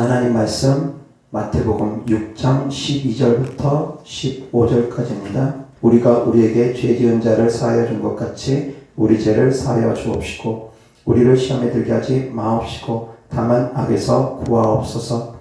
하나님 말씀 마태복음 6장 12절부터 15절까지입니다. 우리가 우리에게 죄 지은 자를 사하여 준 것 같이 우리 죄를 사하여 주옵시고 우리를 시험에 들게 하지 마옵시고 다만 악에서 구하옵소서.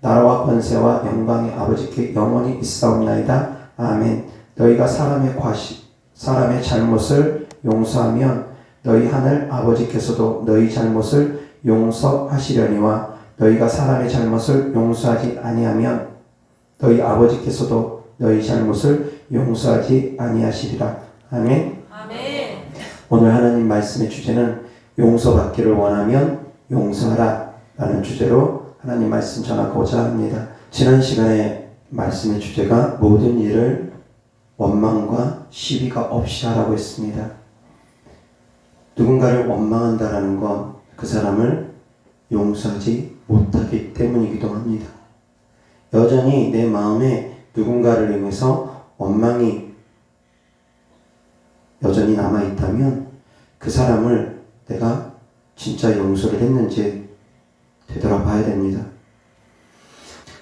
나라와 권세와 영광이 아버지께 영원히 있사옵나이다. 아멘. 너희가 사람의 잘못을 용서하면 너희 하늘 아버지께서도 너희 잘못을 용서하시려니와 너희가 사람의 잘못을 용서하지 아니하면 너희 아버지께서도 너희 잘못을 용서하지 아니하시리라. 아멘. 아멘. 오늘 하나님 말씀의 주제는 용서받기를 원하면 용서하라 라는 주제로 하나님 말씀 전하고자 합니다. 지난 시간에 말씀의 주제가 모든 일을 원망과 시비가 없이 하라고 했습니다. 누군가를 원망한다라는 건 그 사람을 용서하지 못하기 때문이기도 합니다. 여전히 내 마음에 누군가를 향해서 원망이 여전히 남아있다면 그 사람을 내가 진짜 용서를 했는지 되돌아봐야 됩니다.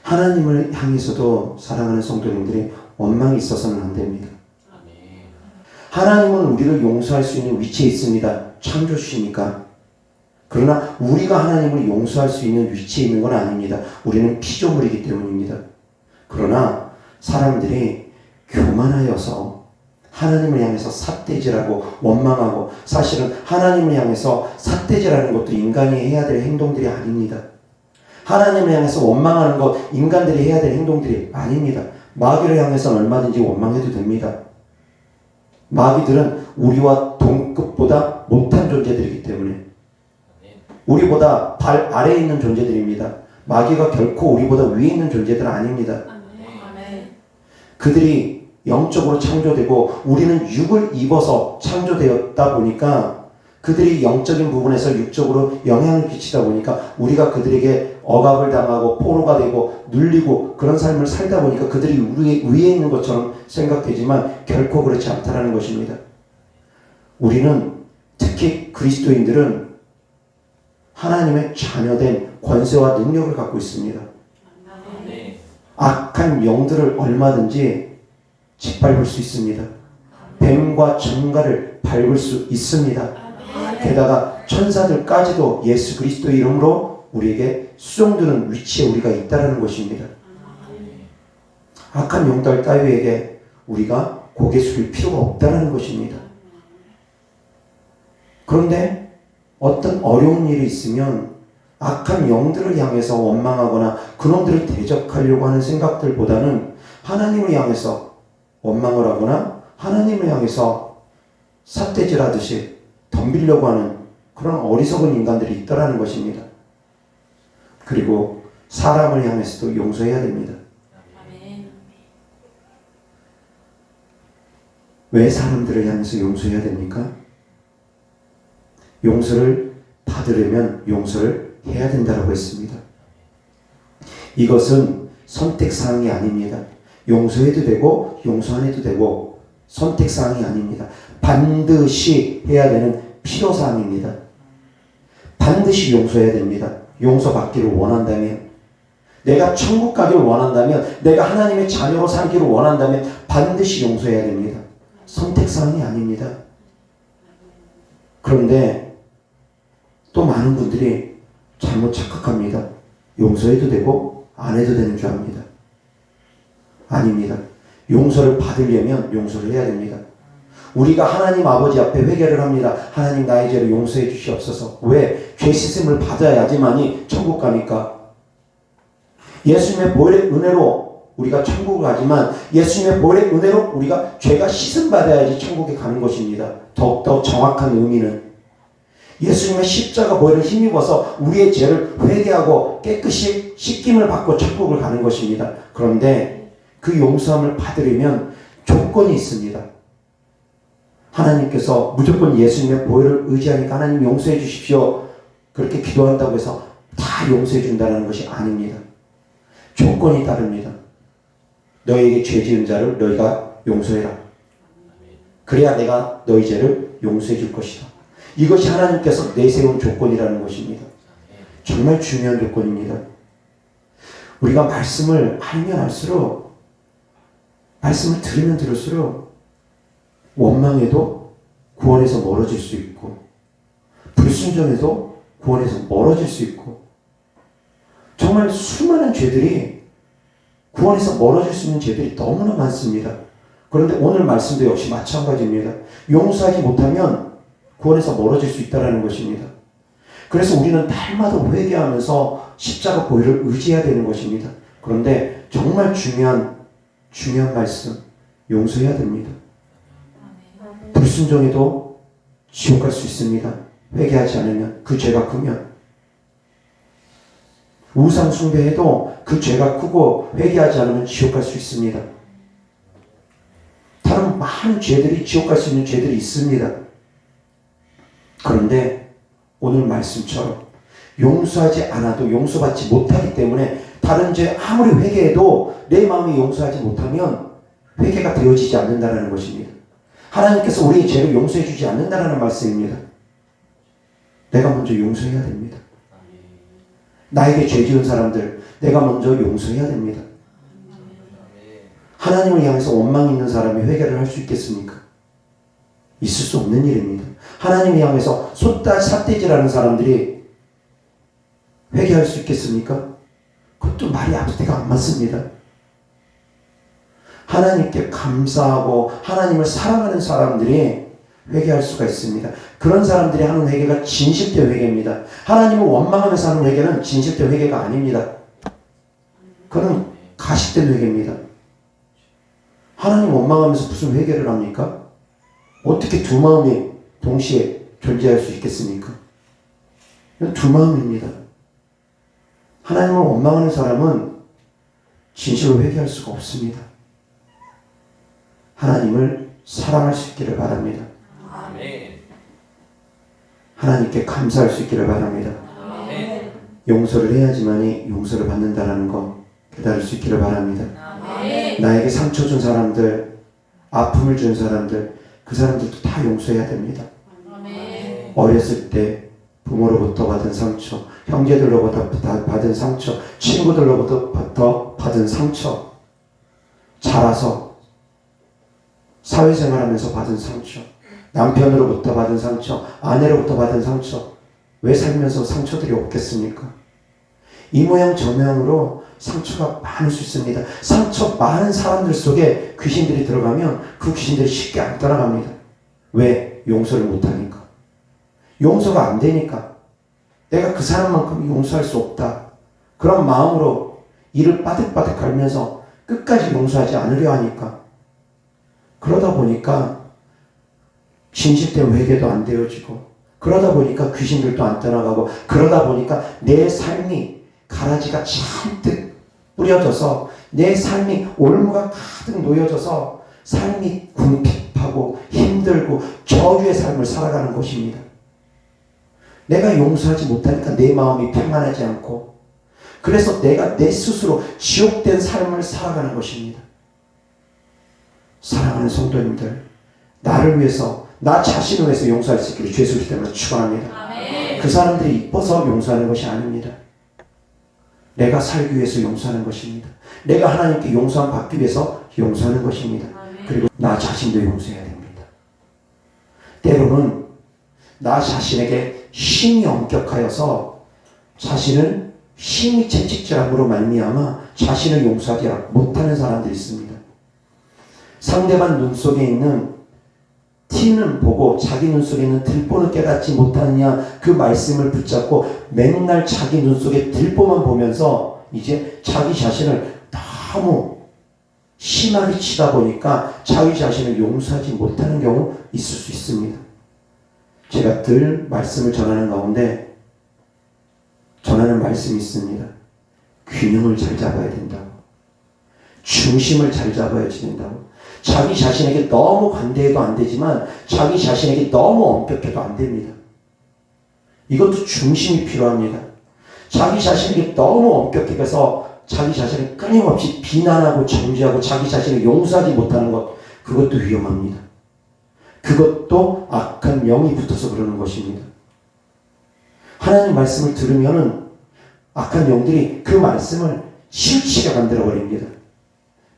하나님을 향해서도 사랑하는 성도님들이 원망이 있어서는 안 됩니다. 하나님은 우리를 용서할 수 있는 위치에 있습니다. 창조주시니까. 그러나 우리가 하나님을 용서할 수 있는 위치에 있는 건 아닙니다. 우리는 피조물이기 때문입니다. 그러나 사람들이 교만하여서 하나님을 향해서 삿대질하고 원망하고, 사실은 하나님을 향해서 삿대질하는 것도 인간이 해야 될 행동들이 아닙니다. 하나님을 향해서 원망하는 것 인간들이 해야 될 행동들이 아닙니다. 마귀를 향해서는 얼마든지 원망해도 됩니다. 마귀들은 우리와 동급보다 못한 존재들이기 때문에 우리보다 발 아래에 있는 존재들입니다. 마귀가 결코 우리보다 위에 있는 존재들은 아닙니다. 그들이 영적으로 창조되고 우리는 육을 입어서 창조되었다 보니까 그들이 영적인 부분에서 육적으로 영향을 끼치다 보니까 우리가 그들에게 억압을 당하고 포로가 되고 눌리고 그런 삶을 살다 보니까 그들이 우리 위에 있는 것처럼 생각되지만 결코 그렇지 않다는 것입니다. 우리는, 특히 그리스도인들은 하나님의 자녀된 권세와 능력을 갖고 있습니다. 악한 영들을 얼마든지 짓밟을 수 있습니다. 뱀과 정갈을 밟을 수 있습니다. 게다가 천사들까지도 예수 그리스도의 이름으로 우리에게 수종드는 위치에 우리가 있다는 것입니다. 악한 영들 따위에게 우리가 고개 숙일 필요가 없다는 것입니다. 그런데 어떤 어려운 일이 있으면 악한 영들을 향해서 원망하거나 그놈들을 대적하려고 하는 생각들보다는 하나님을 향해서 원망을 하거나 하나님을 향해서 삿대질하듯이 덤비려고 하는 그런 어리석은 인간들이 있다는 것입니다. 그리고 사람을 향해서도 용서해야 됩니다. 왜 사람들을 향해서 용서해야 됩니까? 용서를 받으려면 용서를 해야 된다고 했습니다. 이것은 선택사항이 아닙니다. 용서해도 되고 용서 안 해도 되고 선택사항이 아닙니다. 반드시 해야 되는 필요사항입니다. 반드시 용서해야 됩니다. 용서받기를 원한다면, 내가 천국 가기를 원한다면, 내가 하나님의 자녀로 살기를 원한다면 반드시 용서해야 됩니다. 선택사항이 아닙니다. 그런데 또 많은 분들이 잘못 착각합니다. 용서해도 되고 안 해도 되는 줄 압니다. 아닙니다. 용서를 받으려면 용서를 해야 됩니다. 우리가 하나님 아버지 앞에 회개를 합니다. 하나님, 나의 죄를 용서해 주시옵소서. 왜? 죄 씻음을 받아야지만이 천국 가니까. 예수님의 보혈의 은혜로 우리가 천국을 가지만 예수님의 보혈의 은혜로 우리가 죄가 씻음 받아야지 천국에 가는 것입니다. 더욱더 정확한 의미는 예수님의 십자가 보혈을 힘입어서 우리의 죄를 회개하고 깨끗이 씻김을 받고 천국을 가는 것입니다. 그런데 그 용서함을 받으려면 조건이 있습니다. 하나님께서 무조건 예수님의 보혈을 의지하니까 하나님 용서해 주십시오, 그렇게 기도한다고 해서 다 용서해 준다는 것이 아닙니다. 조건이 다릅니다. 너희에게 죄 지은 자를 너희가 용서해라. 그래야 내가 너희 죄를 용서해 줄 것이다. 이것이 하나님께서 내세운 조건이라는 것입니다. 정말 중요한 조건입니다. 우리가 말씀을 알면 알수록, 말씀을 들으면 들을수록 원망해도 구원에서 멀어질 수 있고, 불순종해도 구원에서 멀어질 수 있고, 정말 수많은 죄들이, 구원에서 멀어질 수 있는 죄들이 너무나 많습니다. 그런데 오늘 말씀도 역시 마찬가지입니다. 용서하지 못하면 구원에서 멀어질 수 있다는 것입니다. 그래서 우리는 날마다 회개하면서 십자가 보혈을 의지해야 되는 것입니다. 그런데 정말 중요한 말씀, 용서해야 됩니다. 불순종해도 지옥 갈 수 있습니다. 회개하지 않으면, 그 죄가 크면. 우상 숭배해도 그 죄가 크고 회개하지 않으면 지옥 갈 수 있습니다. 다른 많은 죄들이, 지옥 갈 수 있는 죄들이 있습니다. 그런데 오늘 말씀처럼 용서하지 않아도, 용서받지 못하기 때문에 다른 죄 아무리 회개해도 내 마음이 용서하지 못하면 회개가 되어지지 않는다는 것입니다. 하나님께서 우리의 죄를 용서해 주지 않는다는 말씀입니다. 내가 먼저 용서해야 됩니다. 나에게 죄 지은 사람들 내가 먼저 용서해야 됩니다. 하나님을 향해서 원망 있는 사람이 회개를 할 수 있겠습니까? 있을 수 없는 일입니다. 하나님을 향해서 삿대질하는 사람들이 회개할 수 있겠습니까? 그것도 말이 앞뒤가 안 맞습니다. 하나님께 감사하고 하나님을 사랑하는 사람들이 회개할 수가 있습니다. 그런 사람들이 하는 회개가 진실된 회개입니다. 하나님을 원망하면서 하는 회개는 진실된 회개가 아닙니다. 그건 가식된 회개입니다. 하나님 원망하면서 무슨 회개를 합니까? 어떻게 두 마음이 동시에 존재할 수 있겠습니까? 두 마음입니다. 하나님을 원망하는 사람은 진실로 회개할 수가 없습니다. 하나님을 사랑할 수 있기를 바랍니다. 아멘. 하나님께 감사할 수 있기를 바랍니다. 아멘. 용서를 해야지만이 용서를 받는다는 거 깨달을 수 있기를 바랍니다. 아멘. 나에게 상처 준 사람들, 아픔을 준 사람들, 그 사람들도 다 용서해야 됩니다. 아멘. 어렸을 때 부모로부터 받은 상처, 형제들로부터 받은 상처, 친구들로부터 받은 상처, 자라서 사회생활하면서 받은 상처, 남편으로부터 받은 상처, 아내로부터 받은 상처, 왜 살면서 상처들이 없겠습니까? 이 모양 저 모양으로 상처가 많을 수 있습니다. 상처 많은 사람들 속에 귀신들이 들어가면 그 귀신들이 쉽게 안 따라갑니다. 왜? 용서를 못하니까. 용서가 안 되니까. 내가 그 사람만큼 용서할 수 없다. 그런 마음으로 이를 빠득빠득 갈면서 끝까지 용서하지 않으려 하니까. 그러다 보니까 진실된 회개도 안 되어지고, 그러다 보니까 귀신들도 안 떠나가고, 그러다 보니까 내 삶이 가라지가 잔뜩 뿌려져서, 내 삶이 올무가 가득 놓여져서 삶이 궁핍하고 힘들고 저주의 삶을 살아가는 것입니다. 내가 용서하지 못하니까 내 마음이 평안하지 않고, 그래서 내가 내 스스로 지옥된 삶을 살아가는 것입니다. 사랑하는 성도님들, 나를 위해서, 나 자신을 위해서 용서할 수 있기를 주의 소리 때문에 축원합니다. 아멘. 그 사람들이 이뻐서 용서하는 것이 아닙니다. 내가 살기 위해서 용서하는 것입니다. 내가 하나님께 용서함 받기 위해서 용서하는 것입니다. 아멘. 그리고 나 자신도 용서해야 됩니다. 때로는 나 자신에게 힘이 엄격하여서 자신을 힘이 채찍질함으로 말미암아 자신을 용서하지 못하는 사람들이 있습니다. 상대방 눈 속에 있는 티는 보고 자기 눈 속에 있는 들보는 깨닫지 못하느냐, 그 말씀을 붙잡고 맨날 자기 눈 속에 들보만 보면서 이제 자기 자신을 너무 심하게 치다 보니까 자기 자신을 용서하지 못하는 경우 있을 수 있습니다. 제가 늘 말씀을 전하는 가운데 전하는 말씀이 있습니다. 균형을 잘 잡아야 된다고. 중심을 잘 잡아야 된다고. 자기 자신에게 너무 관대해도 안 되지만 자기 자신에게 너무 엄격해도 안 됩니다. 이것도 중심이 필요합니다. 자기 자신에게 너무 엄격해서 자기 자신을 끊임없이 비난하고 정죄하고 자기 자신을 용서하지 못하는 것, 그것도 위험합니다. 그것도 악한 영이 붙어서 그러는 것입니다. 하나님 말씀을 들으면은 악한 영들이 그 말씀을 치우치게 만들어버립니다.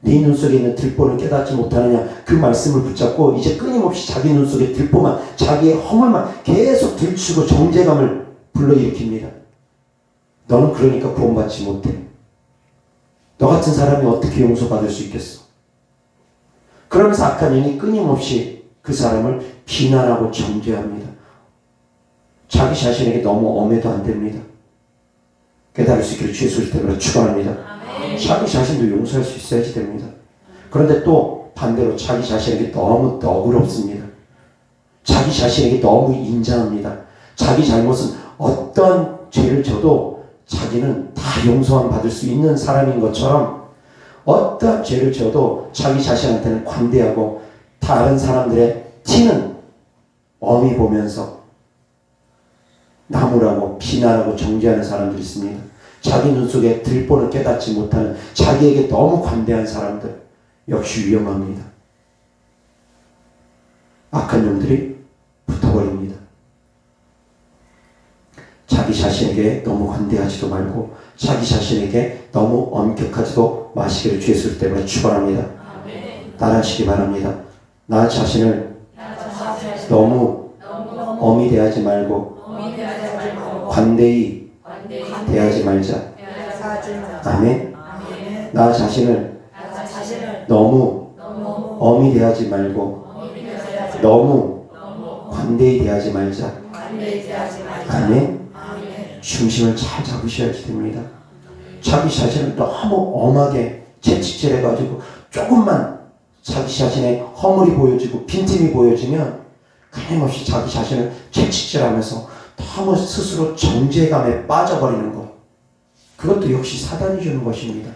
네 눈 속에 있는 들보를 깨닫지 못하느냐, 그 말씀을 붙잡고 이제 끊임없이 자기 눈 속에 들보만, 자기의 허물만 계속 들추고 정죄감을 불러일으킵니다. 너는 그러니까 구원받지 못해. 너 같은 사람이 어떻게 용서받을 수 있겠어? 그러면서 악한 영이 끊임없이 그 사람을 비난하고 정죄합니다. 자기 자신에게 너무 엄해도 안 됩니다. 깨달을 수 있기를 주의 소식 때문에 축원합니다. 자기 자신도 용서할 수 있어야지 됩니다. 그런데 또 반대로 자기 자신에게 너무 너그럽습니다. 자기 자신에게 너무 인자합니다. 자기 잘못은 어떤 죄를 져도 자기는 다 용서함 받을 수 있는 사람인 것처럼 어떤 죄를 져도 자기 자신한테는 관대하고 다른 사람들의 티는 엄히 보면서 나무라고 비난하고 정죄하는 사람들이 있습니다. 자기 눈 속에 들보는 깨닫지 못하는 자기에게 너무 관대한 사람들 역시 위험합니다. 악한 놈들이 붙어버립니다. 자기 자신에게 너무 관대하지도 말고 자기 자신에게 너무 엄격하지도 마시기를 주의 수 때문에 축원합니다. 따라하시기 바랍니다. 나 자신을 너무 엄히 대하지 말고 관대히 대하지 말자. 아멘. 나 자신을 너무 엄히 대하지 말고 너무 관대히 대하지 말자. 아멘. 중심을 잘 잡으셔야지 됩니다. 자기 자신을 너무 엄하게 채찍질해가지고 조금만 자기 자신의 허물이 보여지고 빈틈이 보여지면 끊임없이 자기 자신을 채찍질하면서 너무 스스로 정죄감에 빠져버리는 것, 그것도 역시 사단이 주는 것입니다.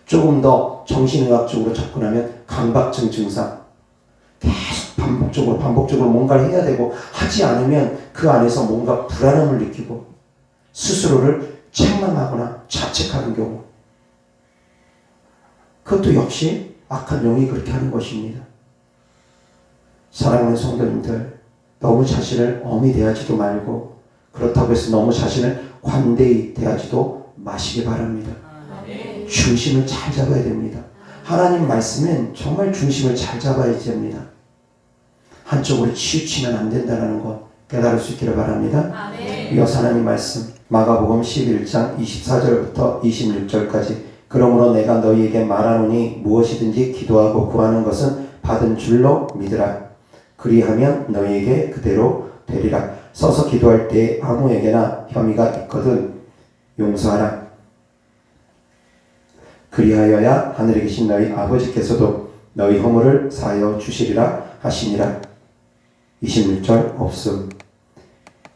조금 더 정신의학적으로 접근하면 강박증 증상, 계속 반복적으로 뭔가를 해야 되고 하지 않으면 그 안에서 뭔가 불안함을 느끼고 스스로를 책망하거나 자책하는 경우, 그것도 역시 악한 영이 그렇게 하는 것입니다. 사랑하는 성도님들, 너무 자신을 엄히 대하지도 말고 그렇다고 해서 너무 자신을 관대히 대하지도 마시기 바랍니다. 중심을 잘 잡아야 됩니다. 하나님 말씀은 정말 중심을 잘 잡아야 됩니다. 한쪽으로 치우치면 안 된다는 것 깨달을 수 있기를 바랍니다. 이어서 하나님 말씀 마가복음 11장 24절부터 26절까지 그러므로 내가 너희에게 말하노니 무엇이든지 기도하고 구하는 것은 받은 줄로 믿으라. 그리하면 너희에게 그대로 되리라. 서서 기도할 때 아무에게나 혐의가 있거든 용서하라. 그리하여야 하늘에 계신 너희 아버지께서도 너희 허물을 사하여 주시리라 하시니라. 26절 없음.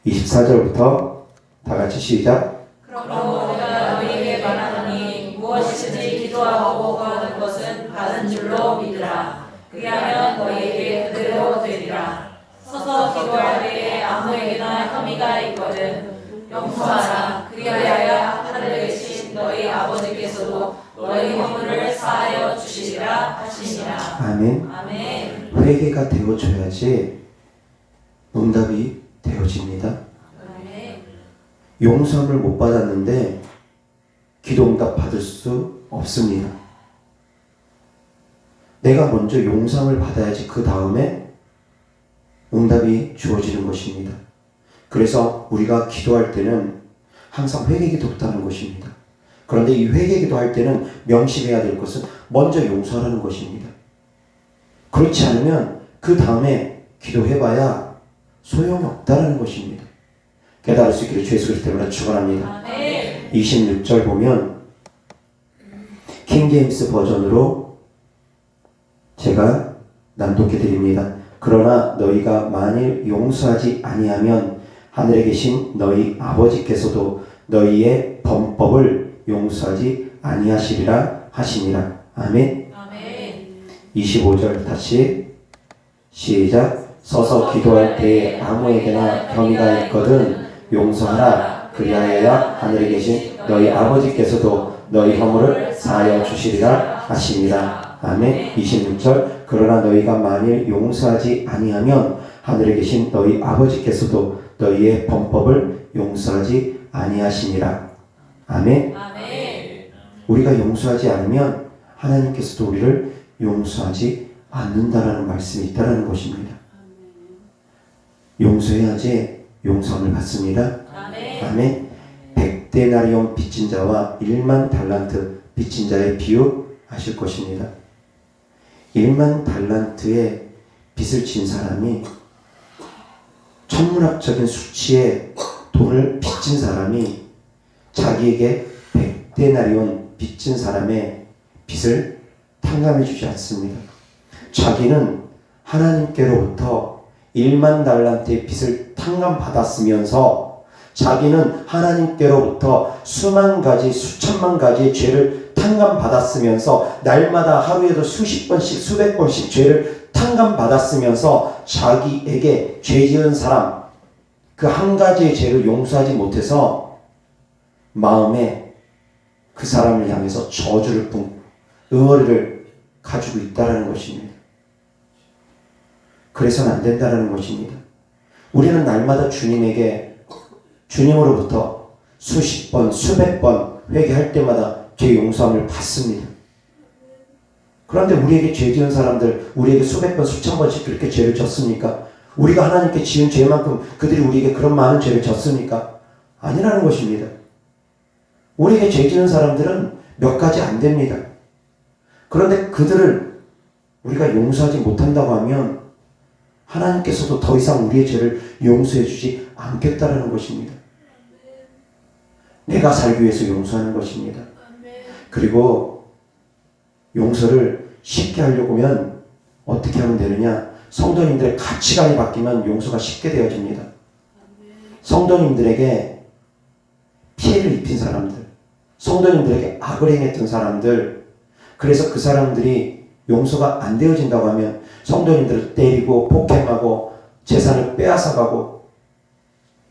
24절부터 다 같이 시작. 그러므로 내가 너희에게 말하노니 무엇이든지 기도하고 구하는 것은 받은 줄로 믿으라. 그리하면 너희에게 그대로 되리라. 서서 기도할 때에 아무에게나 혐의가 있거든 용서하라. 그리하여야 하늘에 계신 너희 아버지께서도 너희 허물을 사하여 주시리라 하시니라. 아멘. 아멘. 회개가 되어줘야지 응답이 되어집니다. 아멘. 용서함을 못 받았는데 기도 응답 받을 수 없습니다. 내가 먼저 용서함을 받아야지 그 다음에 응답이 주어지는 것입니다. 그래서 우리가 기도할 때는 항상 회개기도부터 하는 것입니다. 그런데 이 회개기도 할 때는 명심해야 될 것은 먼저 용서하라는 것입니다. 그렇지 않으면 그 다음에 기도해봐야 소용이 없다는 것입니다. 깨달을 수 있기를 주의 그리스도 때문에 축원합니다. 26절 보면 킹제임스 버전으로 제가 낭독해 드립니다. 그러나 너희가 만일 용서하지 아니하면 하늘에 계신 너희 아버지께서도 너희의 범법을 용서하지 아니하시리라 하시니라. 아멘. 25절 다시 시작. 서서 기도할 때에 아무에게나 혐의가 있거든 용서하라. 그리하여야 하늘에 계신 너희 아버지께서도 너희 허물을 사하여 주시리라 하시니라. 아멘. 26절. 그러나 너희가 만일 용서하지 아니하면 하늘에 계신 너희 아버지께서도 너희의 범법을 용서하지 아니하시니라. 아멘. 우리가 용서하지 않으면 하나님께서도 우리를 용서하지 않는다라는 말씀이 있다는 것입니다. 용서해야지 용서를 받습니다. 아멘. 100데나리온 빚진 자와 1만 달란트 빚진 자의 비유 아실 것입니다. 1만 달란트의 빚을 진 사람이, 천문학적인 수치의 돈을 빚진 사람이 자기에게 100데나리온 빚진 사람의 빚을 탕감해 주지 않습니다. 자기는 하나님께로부터 1만 달란트의 빚을 탕감받았으면서 자기는 하나님께로부터 수만 가지, 수천만 가지의 죄를 탕감받았으면서 날마다 하루에도 수십 번씩, 수백 번씩 죄를 탕감받았으면서 자기에게 죄 지은 사람, 그 한 가지의 죄를 용서하지 못해서 마음에 그 사람을 향해서 저주를 뿜고 응어리를 가지고 있다는 것입니다. 그래서는 안 된다는 것입니다. 우리는 날마다 주님으로부터 수십 번, 수백 번 회개할 때마다 죄 용서함을 받습니다. 그런데 우리에게 죄 지은 사람들, 우리에게 수백 번, 수천 번씩 그렇게 죄를 졌습니까? 우리가 하나님께 지은 죄만큼 그들이 우리에게 그런 많은 죄를 졌습니까? 아니라는 것입니다. 우리에게 죄 지은 사람들은 몇 가지 안 됩니다. 그런데 그들을 우리가 용서하지 못한다고 하면 하나님께서도 더 이상 우리의 죄를 용서해 주지 않겠다라는 것입니다. 내가 살기 위해서 용서하는 것입니다. 그리고 용서를 쉽게 하려고 하면 어떻게 하면 되느냐? 성도님들의 가치관이 바뀌면 용서가 쉽게 되어집니다. 성도님들에게 피해를 입힌 사람들, 성도님들에게 악을 행했던 사람들, 그래서 그 사람들이 용서가 안 되어진다고 하면 성도님들을 때리고 폭행하고 재산을 빼앗아가고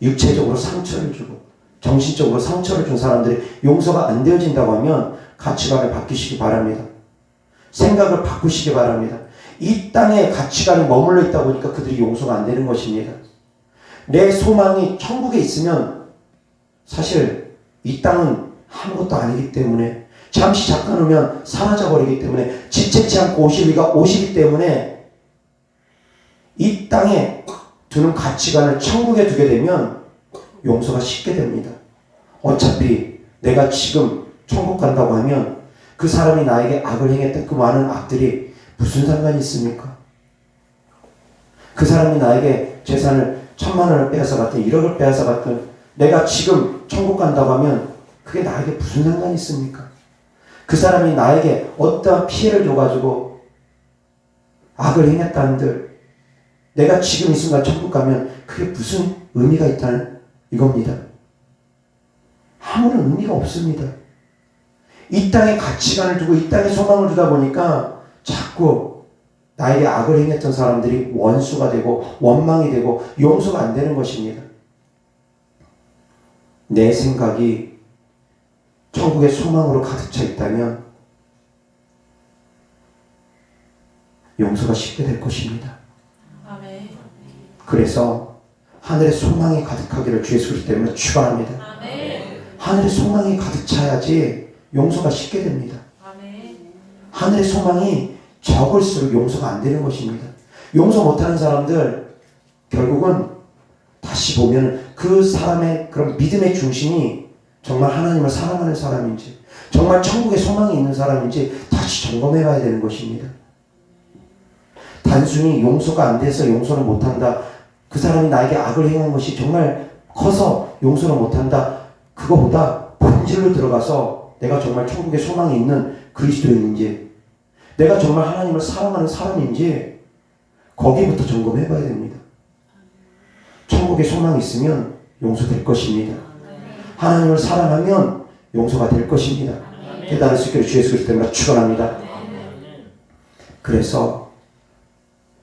육체적으로 상처를 주고 정신적으로 상처를 준 사람들이 용서가 안 되어진다고 하면 가치관을 바꾸시기 바랍니다. 생각을 바꾸시기 바랍니다. 이 땅에 가치관이 머물러 있다 보니까 그들이 용서가 안 되는 것입니다. 내 소망이 천국에 있으면 사실 이 땅은 아무것도 아니기 때문에, 잠시 잠깐 오면 사라져버리기 때문에, 지체치 않고 오실 이가 오시기 때문에 이 땅에 두는 가치관을 천국에 두게 되면 용서가 쉽게 됩니다. 어차피 내가 지금 천국 간다고 하면 그 사람이 나에게 악을 행했던 그 많은 악들이 무슨 상관이 있습니까? 그 사람이 나에게 재산을 1,000만 원을 빼앗아갔든 1억을 빼앗아갔든 내가 지금 천국 간다고 하면 그게 나에게 무슨 상관이 있습니까? 그 사람이 나에게 어떠한 피해를 줘가지고 악을 행했다는들 내가 지금 이 순간 천국 가면 그게 무슨 의미가 있다는 이겁니다. 아무런 의미가 없습니다. 이 땅에 가치관을 두고 이 땅에 소망을 두다 보니까 자꾸 나에게 악을 행했던 사람들이 원수가 되고 원망이 되고 용서가 안 되는 것입니다. 내 생각이 천국의 소망으로 가득 차 있다면 용서가 쉽게 될 것입니다. 아멘. 그래서 하늘의 소망이 가득하기를 주 예수 그리스도 때문에 축원합니다. 아멘. 하늘의 소망이 가득 차야지 용서가 쉽게 됩니다. 아멘. 하늘의 소망이 적을수록 용서가 안 되는 것입니다. 용서 못하는 사람들 결국은 다시 보면 그 사람의 그런 믿음의 중심이 정말 하나님을 사랑하는 사람인지 정말 천국에 소망이 있는 사람인지 다시 점검해 봐야 되는 것입니다. 단순히 용서가 안 돼서 용서를 못한다, 그 사람이 나에게 악을 행한 것이 정말 커서 용서를 못한다, 그거보다 본질로 들어가서 내가 정말 천국에 소망이 있는 그리스도인인지 내가 정말 하나님을 사랑하는 사람인지 거기부터 점검해 봐야 됩니다. 천국에 소망이 있으면 용서될 것입니다. 하나님을 사랑하면 용서가 될 것입니다. 깨달을 수 있기를 주 예수 그리스도 때문에 축원합니다. 그래서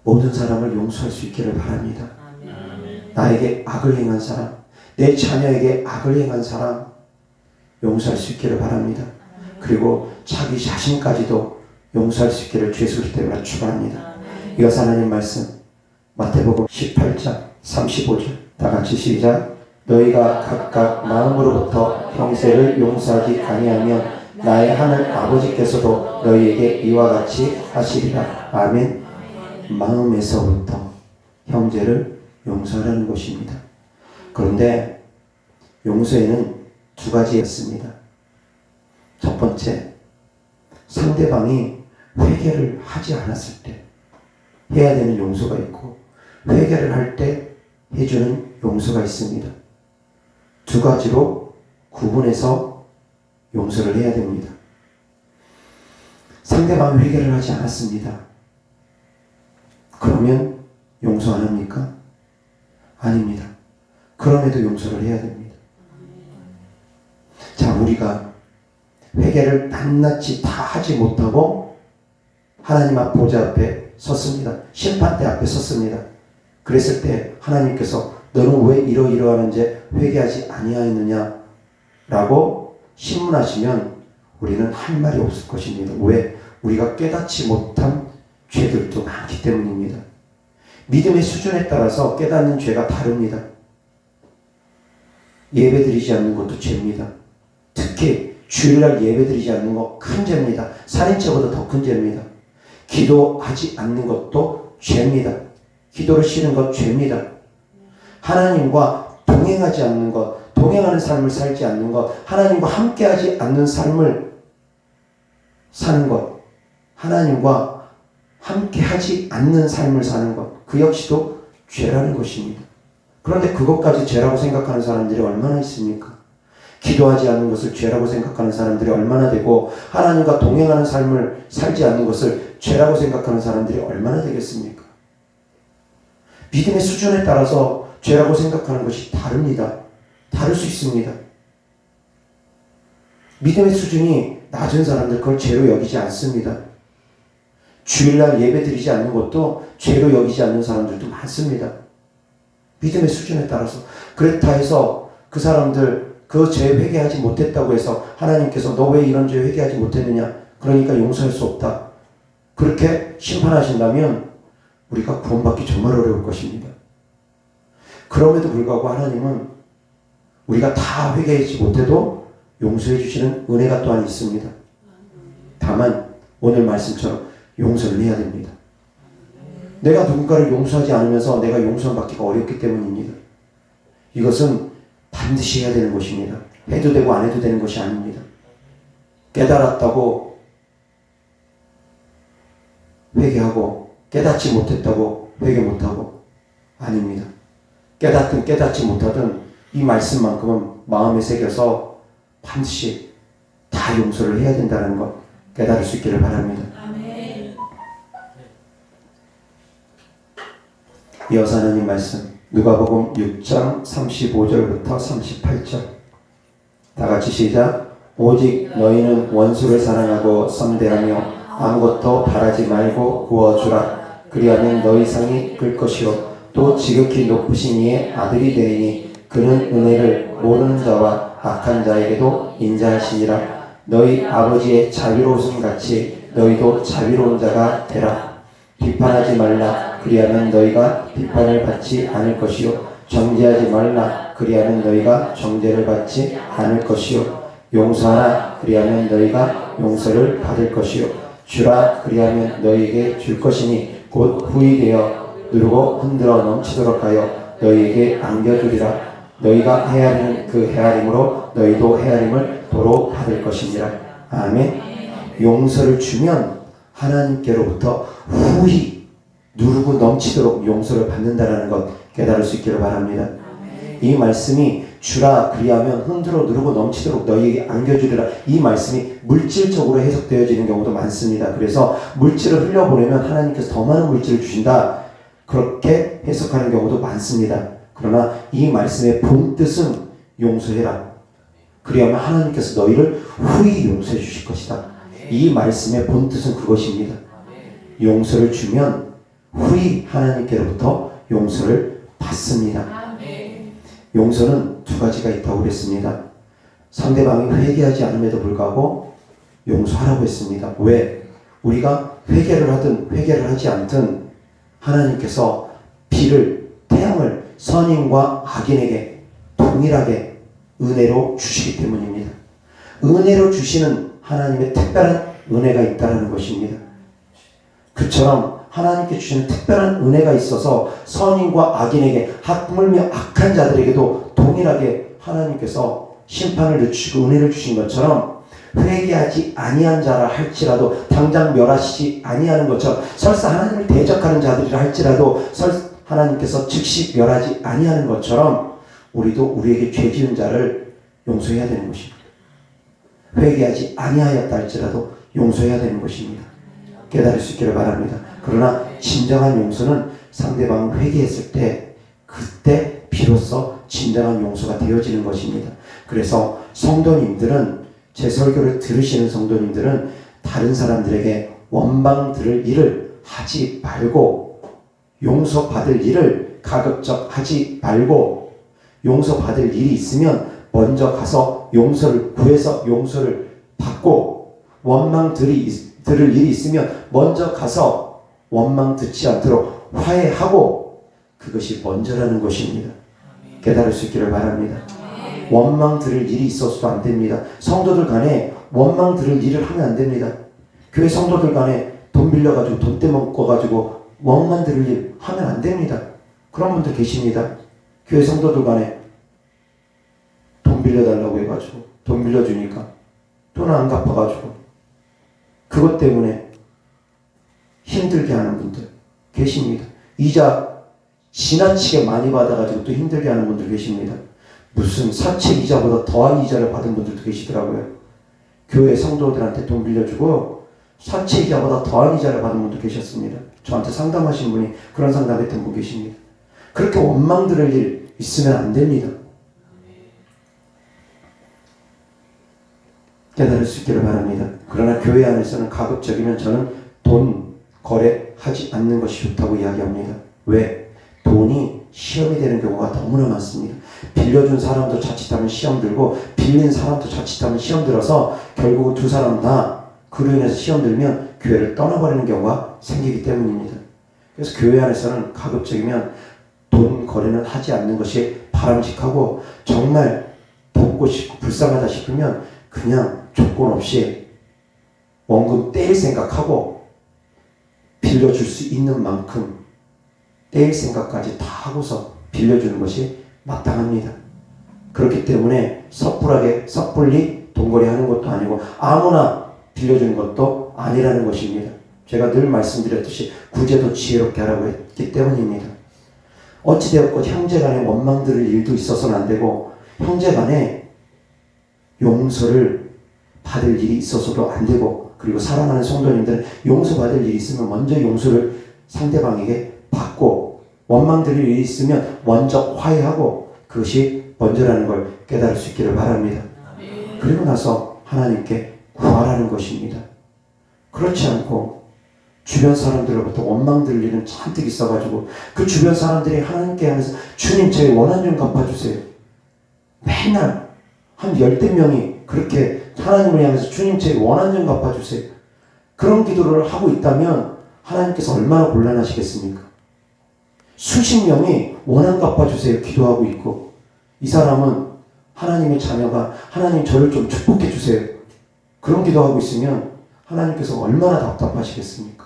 모든 사람을 용서할 수 있기를 바랍니다. 나에게 악을 행한 사람, 내 자녀에게 악을 행한 사람 용서할 수 있기를 바랍니다. 그리고 자기 자신까지도 용서할 수 있기를 주 예수 그리스도 때문에 축원합니다. 이어서 하나님 말씀 마태복음 18장 35절 다 같이 시작. 너희가 각각 마음으로부터 형제를 용서하지 아니하면 나의 하늘 아버지께서도 너희에게 이와 같이 하시리라. 아멘. 마음에서부터 형제를 용서하라는 것입니다. 그런데 용서에는 두 가지가 있습니다. 첫 번째, 상대방이 회개를 하지 않았을 때 해야 되는 용서가 있고, 회개를 할 때 해주는 용서가 있습니다. 두 가지로 구분해서 용서를 해야 됩니다. 상대방이 회개를 하지 않았습니다. 그러면 용서 안 합니까? 아닙니다. 그럼에도 용서를 해야 됩니다. 자, 우리가 회개를 낱낱이 다 하지 못하고 하나님 앞 보좌 앞에 섰습니다. 심판대 앞에 섰습니다. 그랬을 때 하나님께서 너는 왜 이러이러하는지 회개하지 아니하였느냐 라고 신문하시면 우리는 할 말이 없을 것입니다. 왜? 우리가 깨닫지 못한 죄들도 많기 때문입니다. 믿음의 수준에 따라서 깨닫는 죄가 다릅니다. 예배드리지 않는 것도 죄입니다. 특히 주일날 예배드리지 않는 것 큰 죄입니다. 살인죄보다 더 큰 죄입니다. 기도하지 않는 것도 죄입니다. 기도를 쉬는 것 죄입니다. 하나님과 동행하지 않는 것, 동행하는 삶을 살지 않는 것, 하나님과 함께하지 않는 삶을 사는 것, 하나님과 함께하지 않는 삶을 사는 것, 그 역시도 죄라는 것입니다. 그런데 그것까지 죄라고 생각하는 사람들이 얼마나 있습니까? 기도하지 않는 것을 죄라고 생각하는 사람들이 얼마나 되고, 하나님과 동행하는 삶을 살지 않는 것을 죄라고 생각하는 사람들이 얼마나 되겠습니까? 믿음의 수준에 따라서 죄라고 생각하는 것이 다릅니다. 다를 수 있습니다. 믿음의 수준이 낮은 사람들 그걸 죄로 여기지 않습니다. 주일날 예배 드리지 않는 것도 죄로 여기지 않는 사람들도 많습니다. 믿음의 수준에 따라서. 그렇다 해서 그 사람들 그 죄 회개하지 못했다고 해서 하나님께서 너 왜 이런 죄 회개하지 못했느냐, 그러니까 용서할 수 없다, 그렇게 심판하신다면 우리가 구원받기 정말 어려울 것입니다. 그럼에도 불구하고 하나님은 우리가 다 회개하지 못해도 용서해 주시는 은혜가 또한 있습니다. 다만 오늘 말씀처럼 용서를 해야 됩니다. 내가 누군가를 용서하지 않으면서 내가 용서받기가 어렵기 때문입니다. 이것은 반드시 해야 되는 것입니다. 해도 되고 안 해도 되는 것이 아닙니다. 깨달았다고 회개하고 깨닫지 못했다고 회개 못하고, 아닙니다. 깨닫든 깨닫지 못하든 이 말씀만큼은 마음에 새겨서 반드시 다 용서를 해야 된다는 것 깨달을 수 있기를 바랍니다. 아멘. 이어서 하나님 말씀 누가복음 6장 35절부터 38절 다 같이 시작. 오직 너희는 원수를 사랑하고 선대하며 아무것도 바라지 말고 구워주라. 그리하면 너희 상이 클 것이요 또 지극히 높으신 이의 아들이 되리니 그는 은혜를 모르는 자와 악한 자에게도 인자하시니라. 너희 아버지의 자비로우심 같이 너희도 자비로운 자가 되라. 비판하지 말라. 그리하면 너희가 비판을 받지 않을 것이요 정죄하지 말라. 그리하면 너희가 정죄를 받지 않을 것이요 용서하라. 그리하면 너희가 용서를 받을 것이요 주라. 그리하면 너희에게 줄 것이니 곧 후히 누르고 흔들어 넘치도록 하여 너희에게 안겨주리라. 너희가 헤아리는 그 헤아림으로 너희도 헤아림을 도로 받을 것이니라. 아멘. 용서를 주면 하나님께로부터 후히 누르고 넘치도록 용서를 받는다라는 것 깨달을 수 있기를 바랍니다. 이 말씀이 주라 그리하면 흔들어 누르고 넘치도록 너희에게 안겨주리라, 이 말씀이 물질적으로 해석되어지는 경우도 많습니다. 그래서 물질을 흘려보내면 하나님께서 더 많은 물질을 주신다, 그렇게 해석하는 경우도 많습니다. 그러나 이 말씀의 본뜻은 용서해라. 그리하면 하나님께서 너희를 후히 용서해 주실 것이다. 이 말씀의 본뜻은 그것입니다. 용서를 주면 후히 하나님께로부터 용서를 받습니다. 용서는 두 가지가 있다고 그랬습니다. 상대방이 회개하지 않음에도 불구하고 용서하라고 했습니다. 왜? 우리가 회개를 하든 회개를 하지 않든 하나님께서 비를, 태양을 선인과 악인에게 동일하게 은혜로 주시기 때문입니다. 은혜로 주시는 하나님의 특별한 은혜가 있다는 것입니다. 그처럼 하나님께 주시는 특별한 은혜가 있어서 선인과 악인에게 하물며 악한 자들에게도 동일하게 하나님께서 심판을 늦추고 은혜를 주신 것처럼 회개하지 아니한 자라 할지라도 당장 멸하시지 아니하는 것처럼 설사 하나님을 대적하는 자들이라 할지라도 하나님께서 즉시 멸하지 아니하는 것처럼 우리도 우리에게 죄 지은 자를 용서해야 되는 것입니다. 회개하지 아니하였다 할지라도 용서해야 되는 것입니다. 깨달을 수 있기를 바랍니다. 그러나 진정한 용서는 상대방을 회개했을 때 그때 비로소 진정한 용서가 되어지는 것입니다. 그래서 성도님들은 제 설교를 들으시는 성도님들은 다른 사람들에게 원망 들을 일을 하지 말고 용서받을 일을 가급적 하지 말고 용서받을 일이 있으면 먼저 가서 용서를 구해서 용서를 받고 원망 들을 일이 있으면 먼저 가서 원망 듣지 않도록 화해하고 그것이 먼저라는 것입니다. 깨달을 수 있기를 바랍니다. 원망 들을 일이 있어서도 안 됩니다. 성도들 간에 원망 들을 일을 하면 안 됩니다. 교회 성도들 간에 돈 빌려가지고 돈 떼먹어가지고 원망 들을 일 하면 안 됩니다. 그런 분들 계십니다. 교회 성도들 간에 돈 빌려달라고 해가지고 돈 빌려주니까 돈을 안 갚아가지고 그것 때문에 힘들게 하는 분들 계십니다. 이자 지나치게 많이 받아가지고 또 힘들게 하는 분들 계십니다. 무슨 사채 이자보다 더한 이자를 받은 분들도 계시더라고요. 교회 성도들한테 돈 빌려주고 사채 이자보다 더한 이자를 받은 분도 계셨습니다. 저한테 상담하신 분이 그런 상담했던 분 계십니다. 그렇게 원망 들을 일 있으면 안 됩니다. 깨달을 수 있기를 바랍니다. 그러나 교회 안에서는 가급적이면 저는 돈 거래하지 않는 것이 좋다고 이야기합니다. 왜? 돈이 시험이 되는 경우가 너무나 많습니다. 빌려준 사람도 자칫하면 시험 들고 빌린 사람도 자칫하면 시험 들어서 결국은 두 사람 다 그로 인해서 시험 들면 교회를 떠나버리는 경우가 생기기 때문입니다. 그래서 교회 안에서는 가급적이면 돈 거래는 하지 않는 것이 바람직하고 정말 돕고 싶고 불쌍하다 싶으면 그냥 조건 없이 원금 떼일 생각하고 빌려줄 수 있는 만큼 떼일 생각까지 다 하고서 빌려주는 것이 마땅합니다. 그렇기 때문에 섣불리 돈거래 하는 것도 아니고 아무나 빌려주는 것도 아니라는 것입니다. 제가 늘 말씀드렸듯이 구제도 지혜롭게 하라고 했기 때문입니다. 어찌되었건 형제간에 원망 들을 일도 있어서는 안 되고 형제간에 용서를 받을 일이 있어서도 안 되고 그리고 사랑하는 성도님들은 용서받을 일이 있으면 먼저 용서를 상대방에게 받고 원망 들을 일이 있으면 먼저 화해하고 그것이 먼저라는 걸 깨달을 수 있기를 바랍니다. 그리고 나서 하나님께 구하라는 것입니다. 그렇지 않고 주변 사람들로부터 원망 들을 일은 잔뜩 있어가지고 그 주변 사람들이 하나님께 하면서 주님 저희 원한 좀 갚아주세요. 맨날 한 10대 명이 그렇게 하나님을 향해서 주님 제 원한 좀 갚아주세요. 그런 기도를 하고 있다면 하나님께서 얼마나 곤란하시겠습니까? 수십 명이 원한 갚아주세요 기도하고 있고 이 사람은 하나님의 자녀가 하나님 저를 좀 축복해 주세요. 그런 기도하고 있으면 하나님께서 얼마나 답답하시겠습니까?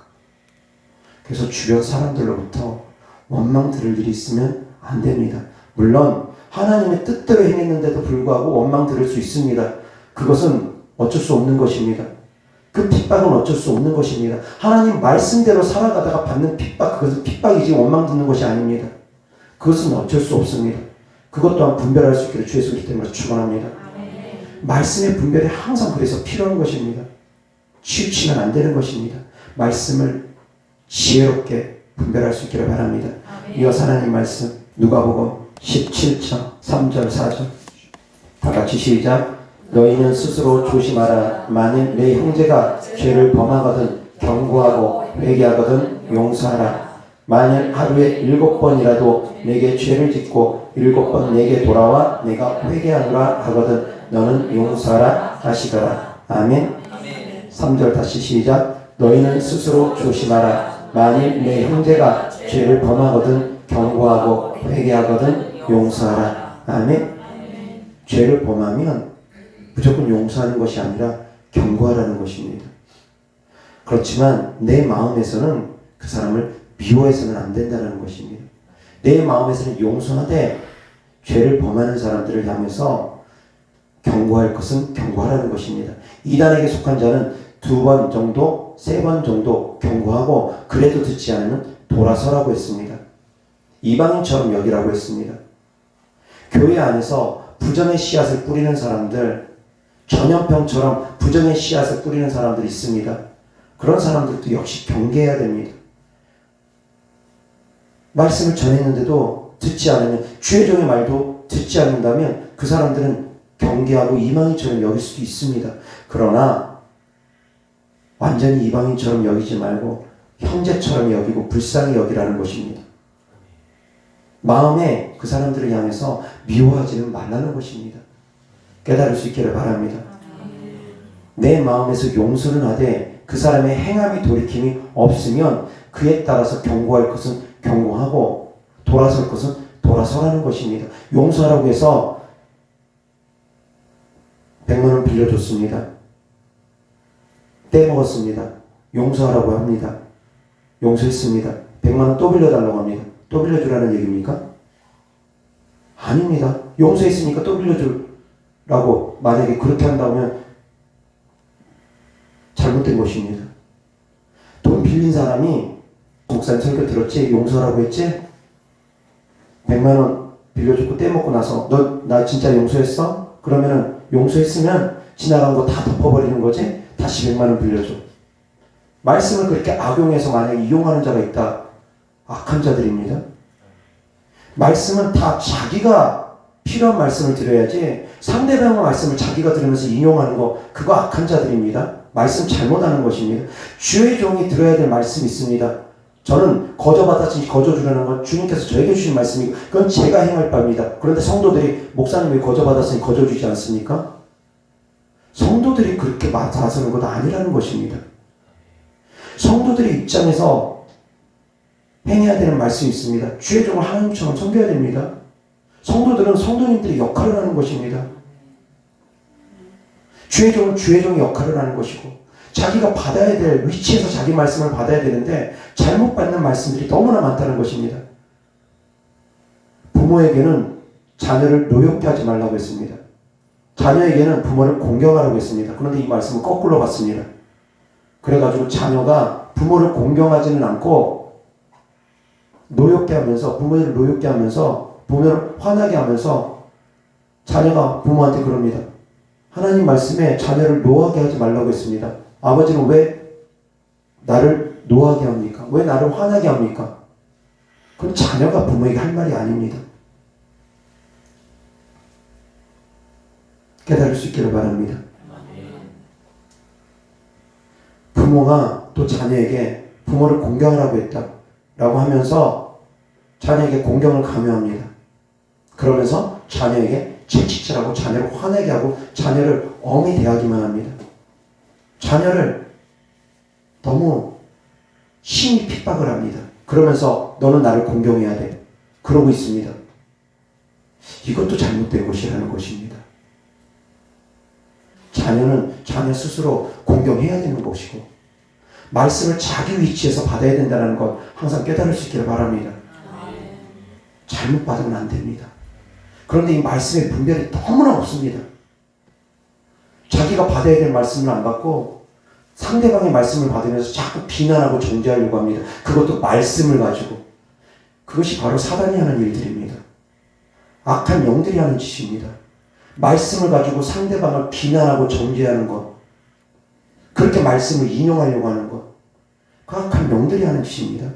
그래서 주변 사람들로부터 원망 들을 일이 있으면 안 됩니다. 물론 하나님의 뜻대로 행했는데도 불구하고 원망 들을 수 있습니다. 그것은 어쩔 수 없는 것입니다. 그 핍박은 어쩔 수 없는 것입니다. 하나님 말씀대로 살아가다가 받는 핍박, 그것은 핍박이지 원망 듣는 것이 아닙니다. 그것은 어쩔 수 없습니다. 그것 또한 분별할 수 있기를 주 예수 그리스도 이름으로 축원합니다. 말씀의 분별이 항상 그래서 필요한 것입니다. 치우치면 안 되는 것입니다. 말씀을 지혜롭게 분별할 수 있기를 바랍니다. 이어서 하나님 말씀 누가복음 17장 3절 4절 다 같이 시작. 너희는 스스로 조심하라. 만일 내 형제가 죄를 범하거든 경고하고 회개하거든 용서하라. 만일 하루에 7번이라도 내게 죄를 짓고 7번 내게 돌아와 내가 회개하노라 하거든 너는 용서하라 하시더라. 아멘. 3절 다시 시작. 너희는 스스로 조심하라. 만일 내 형제가 죄를 범하거든 경고하고 회개하거든 용서하라. 아멘. 죄를 범하면 무조건 용서하는 것이 아니라 경고하라는 것입니다. 그렇지만 내 마음에서는 그 사람을 미워해서는 안 된다는 것입니다. 내 마음에서는 용서하되 죄를 범하는 사람들을 향해서 경고할 것은 경고하라는 것입니다. 이단에게 속한 자는 2번 정도, 3번 정도 경고하고 그래도 듣지 않으면 돌아서라고 했습니다. 이방인처럼 여기라고 했습니다. 교회 안에서 부정의 씨앗을 뿌리는 사람들, 전염병처럼 부정의 씨앗을 뿌리는 사람들이 있습니다. 그런 사람들도 역시 경계해야 됩니다. 말씀을 전했는데도 듣지 않으면, 주의 종의 말도 듣지 않는다면 그 사람들은 경계하고 이방인처럼 여길 수도 있습니다. 그러나 완전히 이방인처럼 여기지 말고 형제처럼 여기고 불쌍히 여기라는 것입니다. 마음에 그 사람들을 향해서 미워하지는 말라는 것입니다. 깨달을 수 있기를 바랍니다. 내 마음에서 용서는 하되 그 사람의 행함이 돌이킴이 없으면 그에 따라서 경고할 것은 경고하고 돌아설 것은 돌아서라는 것입니다. 용서하라고 해서 100만 원 빌려줬습니다. 떼먹었습니다. 용서하라고 합니다. 용서했습니다. 100만 원 또 빌려달라고 합니다. 또 빌려주라는 얘기입니까? 아닙니다. 용서했으니까 또 빌려주라고 만약에 그렇게 한다면 잘못된 것입니다. 돈 빌린 사람이 목사님 설교 들었지? 용서라고 했지? 100만 원 빌려줬고 떼먹고 나서 너 나 진짜 용서했어? 그러면은 용서했으면 지나간 거 다 덮어버리는 거지? 다시 100만 원 빌려줘. 말씀을 그렇게 악용해서 만약에 이용하는 자가 있다. 악한 자들입니다. 말씀은 다 자기가 필요한 말씀을 드려야지 상대방의 말씀을 자기가 들으면서 인용하는 거 그거 악한 자들입니다. 말씀 잘못하는 것입니다. 주의 종이 들어야 될 말씀이 있습니다. 저는 거저받았으니 거저주라는 건 주님께서 저에게 주신 말씀이고 그건 제가 행할 바입니다. 그런데 성도들이 목사님 왜 거저받았으니 거저주지 않습니까? 성도들이 그렇게 맞아서는 것도 아니라는 것입니다. 성도들의 입장에서 행해야 되는 말씀이 있습니다. 주의 종을 하나님처럼 섬겨야 됩니다. 성도들은 성도님들의 역할을 하는 것입니다. 주의 종은 주의 종의 역할을 하는 것이고 자기가 받아야 될 위치에서 자기 말씀을 받아야 되는데 잘못 받는 말씀들이 너무나 많다는 것입니다. 부모에게는 자녀를 노엽게 하지 말라고 했습니다. 자녀에게는 부모를 공경하라고 했습니다. 그런데 이 말씀은 거꾸로 갔습니다. 그래가지고 자녀가 부모를 공경하지는 않고 노엽게 하면서 부모를 노엽게 하면서 부모를 화나게 하면서 자녀가 부모한테 그럽니다. 하나님 말씀에 자녀를 노하게 하지 말라고 했습니다. 아버지는 왜 나를 노하게 합니까? 왜 나를 화나게 합니까? 그건 자녀가 부모에게 할 말이 아닙니다. 깨달을 수 있기를 바랍니다. 부모가 또 자녀에게 부모를 공경하라고 했다라고 하면서 자녀에게 공경을 강요합니다. 그러면서 자녀에게 채찍질하고 자녀를 화내게 하고 자녀를 엄히 대하기만 합니다. 자녀를 너무 심히 핍박을 합니다. 그러면서 너는 나를 공경해야 돼. 그러고 있습니다. 이것도 잘못된 것이라는 것입니다. 자녀는 자녀 스스로 공경해야 되는 것이고 말씀을 자기 위치에서 받아야 된다는 것 항상 깨달을 수 있기를 바랍니다. 잘못 받으면 안 됩니다. 그런데 이 말씀의 분별이 너무나 없습니다. 자기가 받아야 될 말씀을 안 받고 상대방의 말씀을 받으면서 자꾸 비난하고 정죄하려고 합니다. 그것도 말씀을 가지고. 그것이 바로 사단이 하는 일들입니다. 악한 영들이 하는 짓입니다. 말씀을 가지고 상대방을 비난하고 정죄하는 것, 그렇게 말씀을 인용하려고 하는 것, 그 악한 영들이 하는 짓입니다.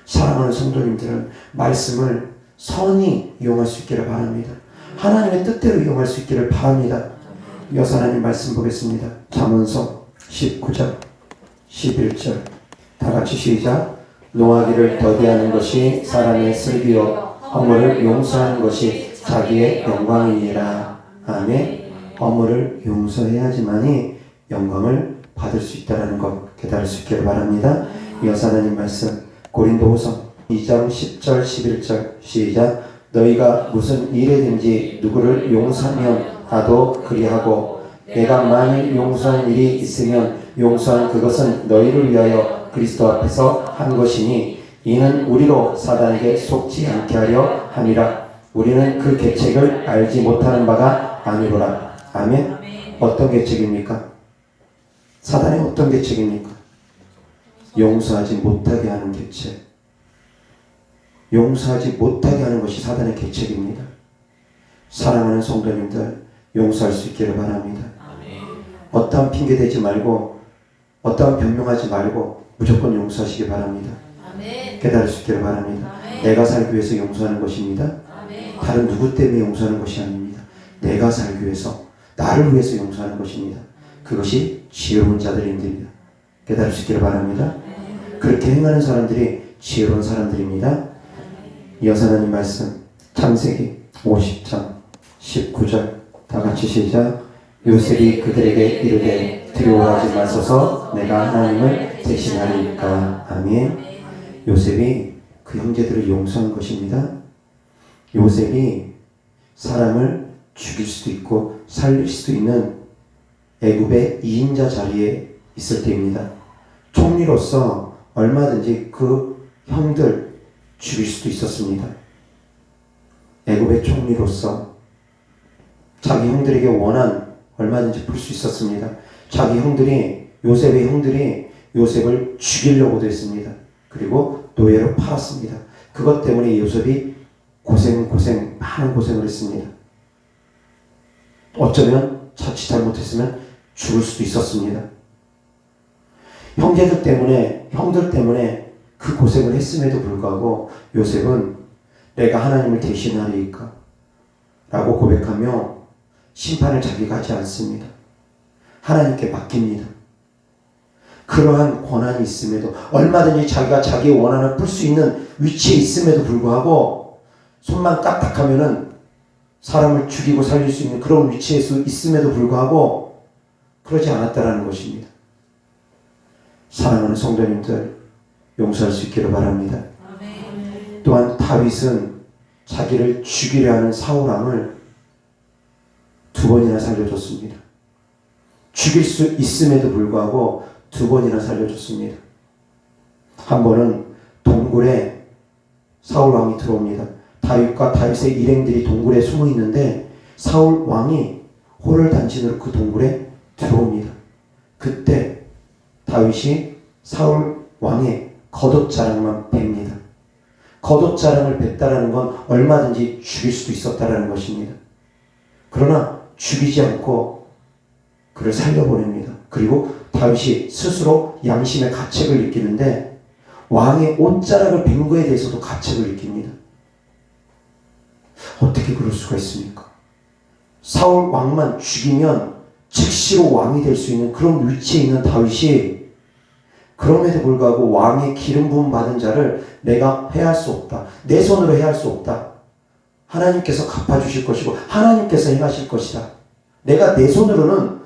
사랑하는 성도님들은 말씀을 선히 이용할 수 있기를 바랍니다. 하나님의 뜻대로 이용할 수 있기를 바랍니다. 이어서 하나님 말씀 보겠습니다. 잠언서 19장 11절 다 같이 시작. 노하기를 더디하는 것이 사람의 슬기요 허물을 용서하는 것이 자기의 영광이니라. 아멘. 허물을 용서해야지만이 영광을 받을 수 있다는 것 깨달을 수 있기를 바랍니다. 이어서 하나님 말씀 고린도후서 2장 10절 11절 시작. 너희가 무슨 일에든지 누구를 용서하면 나도 그리하고 내가 만일 용서한 일이 있으면 용서한 그것은 너희를 위하여 그리스도 앞에서 한 것이니 이는 우리로 사단에게 속지 않게 하려 함이라. 우리는 그 계책을 알지 못하는 바가 아니로라. 아멘. 어떤 계책입니까? 사단의 어떤 계책입니까? 용서하지 못하게 하는 계책. 용서하지 못하게 하는 것이 사단의 계책입니다. 사랑하는 성도님들, 용서할 수 있기를 바랍니다. 어떠한 핑계 대지 말고 어떠한 변명하지 말고 무조건 용서하시기 바랍니다. 깨달을 수 있기를 바랍니다. 내가 살기 위해서 용서하는 것입니다. 다른 누구 때문에 용서하는 것이 아닙니다. 내가 살기 위해서, 나를 위해서 용서하는 것입니다. 그것이 지혜로운 자들입니다. 깨달을 수 있기를 바랍니다. 그렇게 행하는 사람들이 지혜로운 사람들입니다. 이어서 하나님 말씀 창세기 50장 19절 다같이 시작. 요셉이 그들에게 이르되 두려워하지 마소서 내가 하나님을 대신하리이까. 아멘. 요셉이 그 형제들을 용서한 것입니다. 요셉이 사람을 죽일 수도 있고 살릴 수도 있는 애굽의 2인자 자리에 있을 때입니다. 총리로서 얼마든지 그 형들 죽일 수도 있었습니다. 애굽의 총리로서 자기 형들에게 원한 얼마든지 풀 수 있었습니다. 자기 형들이, 요셉의 형들이 요셉을 죽이려고도 했습니다. 그리고 노예로 팔았습니다. 그것 때문에 요셉이 많은 고생을 했습니다. 어쩌면 자칫 잘못했으면 죽을 수도 있었습니다. 형들 때문에 그 고생을 했음에도 불구하고 요셉은 내가 하나님을 대신하리이까 라고 고백하며 심판을 자기가 하지 않습니다. 하나님께 맡깁니다. 그러한 권한이 있음에도, 얼마든지 자기가 자기의 원한을 풀 수 있는 위치에 있음에도 불구하고 손만 까딱하면은 사람을 죽이고 살릴 수 있는 그런 위치에 있음에도 불구하고 그러지 않았다라는 것입니다. 사랑하는 성도님들, 용서할 수 있기를 바랍니다. 또한 다윗은 자기를 죽이려 하는 사울왕을 2번이나 살려줬습니다. 죽일 수 있음에도 불구하고 2번이나 살려줬습니다. 한 번은 동굴에 사울왕이 들어옵니다. 다윗과 다윗의 일행들이 동굴에 숨어 있는데 사울왕이 호를 단신으로 그 동굴에 들어옵니다. 그때 다윗이 사울왕의 겉옷자락만 뺍니다. 겉옷자락을 뱉다라는 건 얼마든지 죽일 수도 있었다라는 것입니다. 그러나 죽이지 않고 그를 살려보냅니다. 그리고 다윗이 스스로 양심의 가책을 느끼는데 왕의 옷자락을 뺀 거에 대해서도 가책을 느낍니다. 어떻게 그럴 수가 있습니까? 사울 왕만 죽이면 즉시로 왕이 될 수 있는 그런 위치에 있는 다윗이 그럼에도 불구하고 왕의 기름 부음 받은 자를 내가 해할 수 없다. 내 손으로 해할 수 없다. 하나님께서 갚아주실 것이고 하나님께서 행하실 것이다. 내가 내 손으로는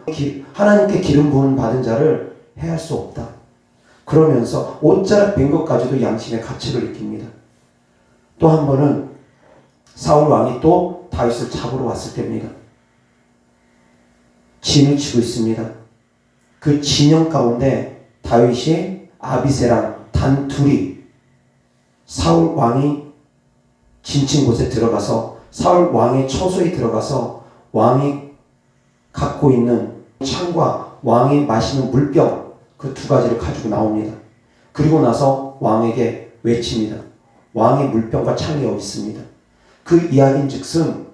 하나님께 기름 부음 받은 자를 해할 수 없다. 그러면서 옷자락 뺀 것까지도 양심의 가책을 느낍니다. 또 한 번은 사울 왕이 또 다윗을 잡으러 왔을 때입니다. 진을 치고 있습니다. 그 진영 가운데 다윗이 아비새랑 단 둘이 사울 왕이 진친 곳에 들어가서 사울 왕의 처소에 들어가서 왕이 갖고 있는 창과 왕이 마시는 물병 그 2가지를 가지고 나옵니다. 그리고 나서 왕에게 외칩니다. 왕의 물병과 창이 어디 있습니다. 그 이야기인즉슨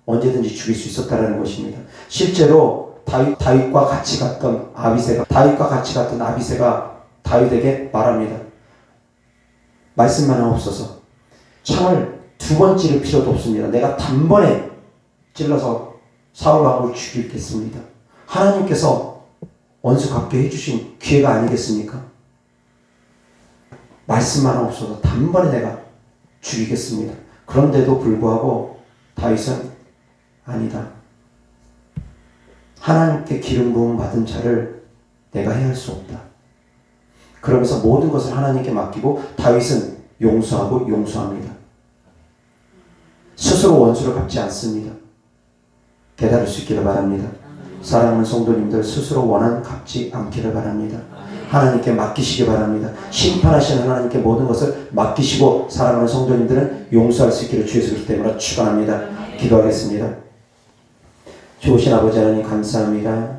언제든지 죽일 수 있었다는 것입니다. 실제로 다윗과 같이 갔던 아비새가 다윗에게 말합니다. 말씀만 하옵소서. 창을 2번 찌를 필요도 없습니다. 내가 단번에 찔러서 사울 왕을 죽이겠습니다. 하나님께서 원수 갚게 해주신 기회가 아니겠습니까? 말씀만 하옵소서. 단번에 내가 죽이겠습니다. 그런데도 불구하고 다윗은 아니다. 하나님께 기름 부음 받은 자를 내가 해할 수 없다. 그러면서 모든 것을 하나님께 맡기고 다윗은 용서합니다. 스스로 원수를 갚지 않습니다. 깨달을 수 있기를 바랍니다. 사랑하는 성도님들 스스로 원한 갚지 않기를 바랍니다. 하나님께 맡기시기 바랍니다. 심판하시는 하나님께 모든 것을 맡기시고 사랑하는 성도님들은 용서할 수 있기를 주의 그리스도 때문에 축원합니다. 기도하겠습니다. 좋으신 아버지 하나님 감사합니다.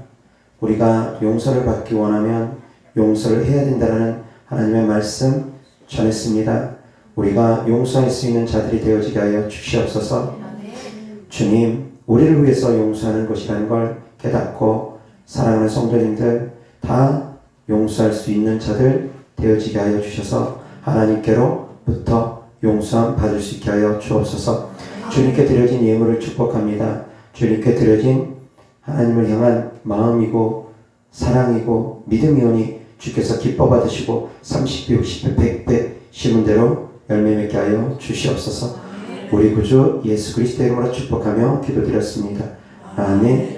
우리가 용서를 받기 원하면 용서를 해야 된다는 하나님의 말씀 전했습니다. 우리가 용서할 수 있는 자들이 되어지게 하여 주시옵소서. 주님, 우리를 위해서 용서하는 것이라는 걸 깨닫고 사랑하는 성도님들 다 용서할 수 있는 자들 되어지게 하여 주셔서 하나님께로부터 용서함 받을 수 있게 하여 주옵소서. 주님께 드려진 예물을 축복합니다. 주님께 드려진 하나님을 향한 마음이고 사랑이고 믿음이오니 주께서 기뻐 받으시고 30배, 60배, 100배 심은 대로 열매 맺게 하여 주시옵소서. 우리 구주 예수 그리스도의 이름으로 축복하며 기도드렸습니다. 아멘.